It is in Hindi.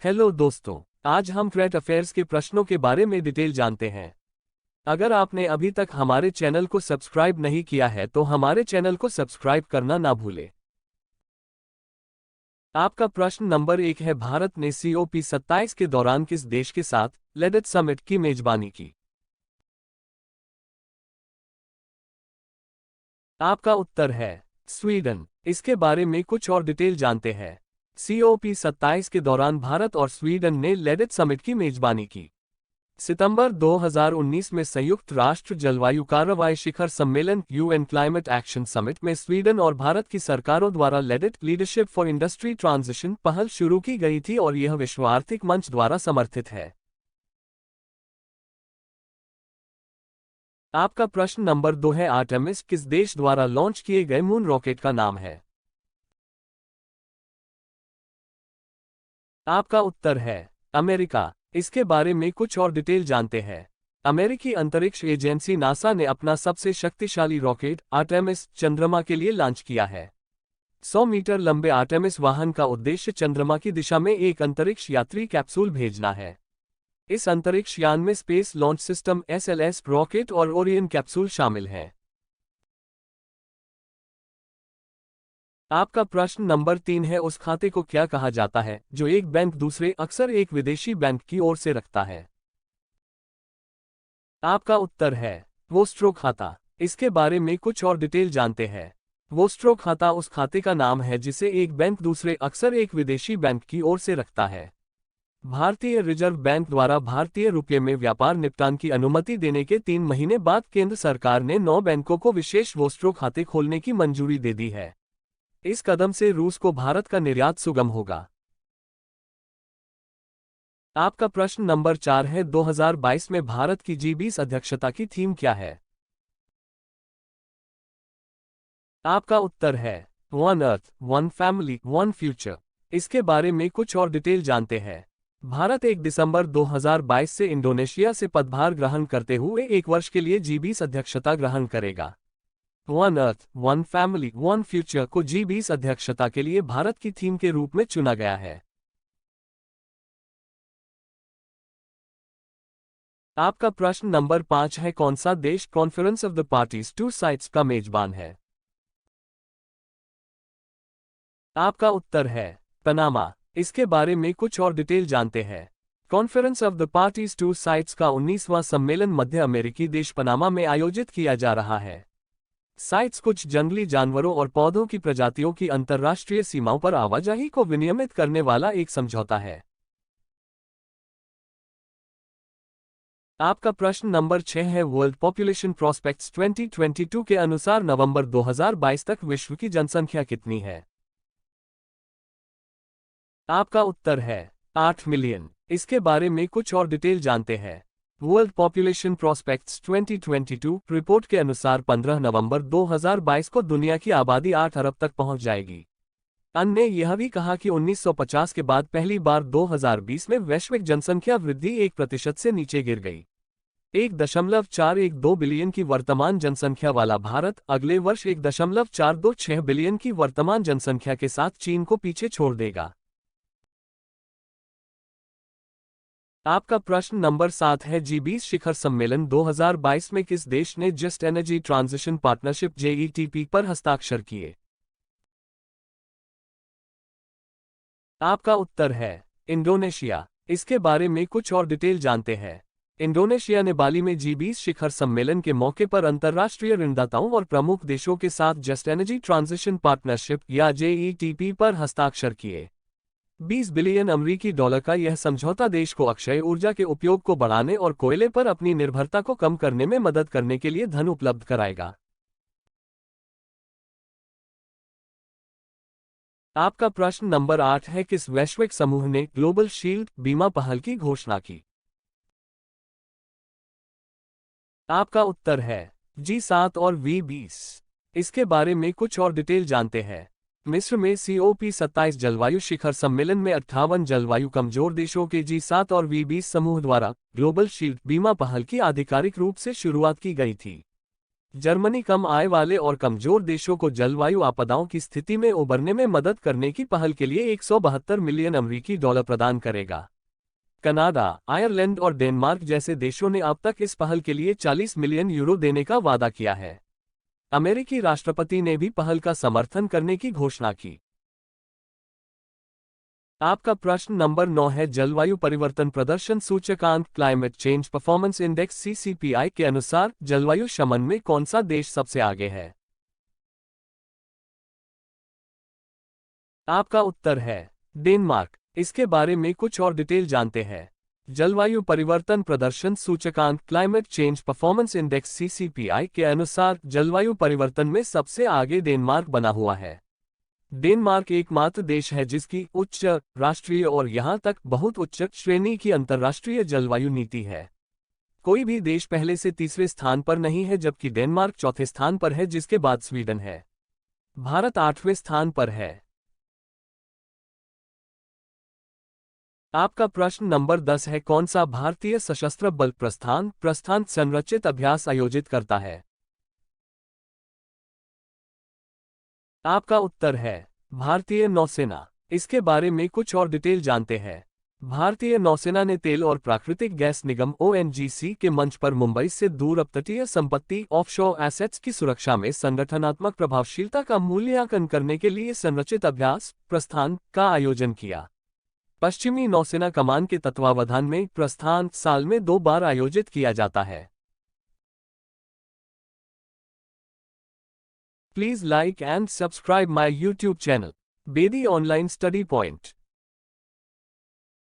हेलो दोस्तों, आज हम करंट अफेयर्स के प्रश्नों के बारे में डिटेल जानते हैं। अगर आपने अभी तक हमारे चैनल को सब्सक्राइब नहीं किया है तो हमारे चैनल को सब्सक्राइब करना ना भूलें। आपका प्रश्न नंबर 1 है, भारत ने COP27 के दौरान किस देश के साथ लेडेट समिट की मेजबानी की? आपका उत्तर है स्वीडन। इसके बारे में कुछ और डिटेल जानते हैं। COP27 के दौरान भारत और स्वीडन ने लेडेट समिट की मेजबानी की। सितंबर 2019 में संयुक्त राष्ट्र जलवायु कार्रवाई शिखर सम्मेलन UN क्लाइमेट एक्शन समिट में स्वीडन और भारत की सरकारों द्वारा लेडेट लीडरशिप फॉर इंडस्ट्री ट्रांजिशन पहल शुरू की गई थी और यह विश्व आर्थिक मंच द्वारा समर्थित है। आपका प्रश्न नंबर 2 है, आर्टेमिस किस देश द्वारा लॉन्च किए गए मून रॉकेट का नाम है? आपका उत्तर है अमेरिका। इसके बारे में कुछ और डिटेल जानते हैं। अमेरिकी अंतरिक्ष एजेंसी नासा ने अपना सबसे शक्तिशाली रॉकेट आर्टेमिस चंद्रमा के लिए लॉन्च किया है। 100 मीटर लंबे आर्टेमिस वाहन का उद्देश्य चंद्रमा की दिशा में एक अंतरिक्ष यात्री कैप्सूल भेजना है। इस अंतरिक्ष यान में space launch system SLS rocket और ओरियन कैप्सूल शामिल हैं। आपका प्रश्न नंबर 3 है, उस खाते को क्या कहा जाता है जो एक बैंक दूसरे अक्सर एक विदेशी बैंक की ओर से रखता है? आपका उत्तर है वोस्ट्रो खाता। इसके बारे में कुछ और डिटेल जानते हैं। वोस्ट्रो खाता उस खाते का नाम है जिसे एक बैंक दूसरे अक्सर एक विदेशी बैंक की ओर से रखता है। भारतीय रिजर्व बैंक द्वारा भारतीय रुपये में व्यापार निपटान की अनुमति देने के 3 महीने बाद केंद्र सरकार ने 9 बैंकों को विशेष वोस्ट्रो खाते खोलने की मंजूरी दे दी है। इस कदम से रूस को भारत का निर्यात सुगम होगा। आपका प्रश्न नंबर 4 है, 2022 में भारत की G20 अध्यक्षता की थीम क्या है? आपका उत्तर है one earth, one family, one future. इसके बारे में कुछ और डिटेल जानते हैं। भारत 1 दिसंबर 2022 से इंडोनेशिया से पदभार ग्रहण करते हुए 1 वर्ष के लिए G20 अध्यक्षता ग्रहण करेगा। One earth, one family, one future को G20 अध्यक्षता के लिए भारत की थीम के रूप में चुना गया है। आपका प्रश्न नंबर 5 है, कौन सा देश conference of the parties to CITES का मेजबान है? आपका उत्तर है पनामा। इसके बारे में कुछ और डिटेल जानते हैं। Conference of the parties to CITES का 19वां सम्मेलन मध्य अमेरिकी देश पनामा में आयोजित किया जा रहा है। साइट्स कुछ जंगली जानवरों और पौधों की प्रजातियों की अंतर्राष्ट्रीय सीमाओं पर आवाजाही को विनियमित करने वाला एक समझौता है। आपका प्रश्न नंबर 6 है, वर्ल्ड पॉपुलेशन प्रोस्पेक्ट्स 2022 के अनुसार नवंबर 2022 तक विश्व की जनसंख्या कितनी है? आपका उत्तर है 8 मिलियन। इसके बारे में कुछ और डिटेल जानते हैं। वर्ल्ड पॉपुलेशन प्रोस्पेक्ट्स 2022 रिपोर्ट के अनुसार 15 नवंबर 2022 को दुनिया की आबादी 8 अरब तक पहुंच जाएगी। अन्य ने यह भी कहा कि 1950 के बाद पहली बार 2020 में वैश्विक जनसंख्या वृद्धि 1% से नीचे गिर गई। 1.412 बिलियन की वर्तमान जनसंख्या वाला भारत अगले वर्ष 1.426 बिलियन की वर्तमान जनसंख्या के साथ चीन को पीछे छोड़ देगा। आपका प्रश्न नंबर 7 है, G20 शिखर सम्मेलन 2022 में किस देश ने just energy transition partnership JETP पर हस्ताक्षर किए? आपका उत्तर है इंडोनेशिया। इसके बारे में कुछ और डिटेल जानते हैं। इंडोनेशिया ने बाली में G20 शिखर सम्मेलन के मौके पर अंतर्राष्ट्रीय ऋणदाताओं और प्रमुख देशों के साथ जस्ट एनर्जी ट्रांजिशन पार्टनरशिप या JETP पर हस्ताक्षर किए। 20 बिलियन अमरीकी डॉलर का यह समझौता देश को अक्षय ऊर्जा के उपयोग को बढ़ाने और कोयले पर अपनी निर्भरता को कम करने में मदद करने के लिए धन उपलब्ध कराएगा। आपका प्रश्न नंबर 8 है, किस वैश्विक समूह ने ग्लोबल शील्ड बीमा पहल की घोषणा की? आपका उत्तर है G7 और V20। इसके बारे में कुछ और डिटेल जानते हैं। मिस्र में COP27 जलवायु शिखर सम्मेलन में 58 जलवायु कमजोर देशों के G7 और V20 समूह द्वारा ग्लोबल शील्ड बीमा पहल की आधिकारिक रूप से शुरुआत की गई थी। जर्मनी कम आय वाले और कमजोर देशों को जलवायु आपदाओं की स्थिति में उबरने में मदद करने की पहल के लिए 172 मिलियन अमेरिकी डॉलर प्रदान करेगा। कनाडा, आयरलैंड और डेनमार्क जैसे देशों ने अब तक इस पहल के लिए 40 मिलियन यूरो देने का वादा किया है। अमेरिकी राष्ट्रपति ने भी पहल का समर्थन करने की घोषणा की। आपका प्रश्न नंबर 9 है, जलवायु परिवर्तन प्रदर्शन सूचकांक क्लाइमेट चेंज परफॉर्मेंस इंडेक्स सीसीपीआई के अनुसार जलवायु शमन में कौन सा देश सबसे आगे है? आपका उत्तर है डेनमार्क। इसके बारे में कुछ और डिटेल जानते हैं। जलवायु परिवर्तन प्रदर्शन सूचकांक क्लाइमेट चेंज परफॉर्मेंस इंडेक्स सीसीपीआई के अनुसार जलवायु परिवर्तन में सबसे आगे डेनमार्क बना हुआ है। डेनमार्क एकमात्र देश है जिसकी उच्च राष्ट्रीय और यहां तक बहुत उच्च श्रेणी की अंतर्राष्ट्रीय जलवायु नीति है। कोई भी देश पहले से तीसरे स्थान पर नहीं है, जबकि डेनमार्क चौथे स्थान पर है, जिसके बाद स्वीडन है। भारत 8वें स्थान पर है। आपका प्रश्न नंबर 10 है, कौन सा भारतीय सशस्त्र बल प्रस्थान संरचित अभ्यास आयोजित करता है? आपका उत्तर है भारतीय नौसेना। इसके बारे में कुछ और डिटेल जानते हैं। भारतीय नौसेना ने तेल और प्राकृतिक गैस निगम ओएनजीसी के मंच पर मुंबई से दूर अपतटीय संपत्ति ऑफशोर एसेट्स की सुरक्षा में संगठनात्मक प्रभावशीलता का मूल्यांकन करने के लिए संरचित अभ्यास प्रस्थान का आयोजन किया। पश्चिमी नौसेना कमान के तत्वावधान में प्रस्थान साल में 2 बार आयोजित किया जाता है। Please like and subscribe my YouTube channel, Bedi Online Study Point.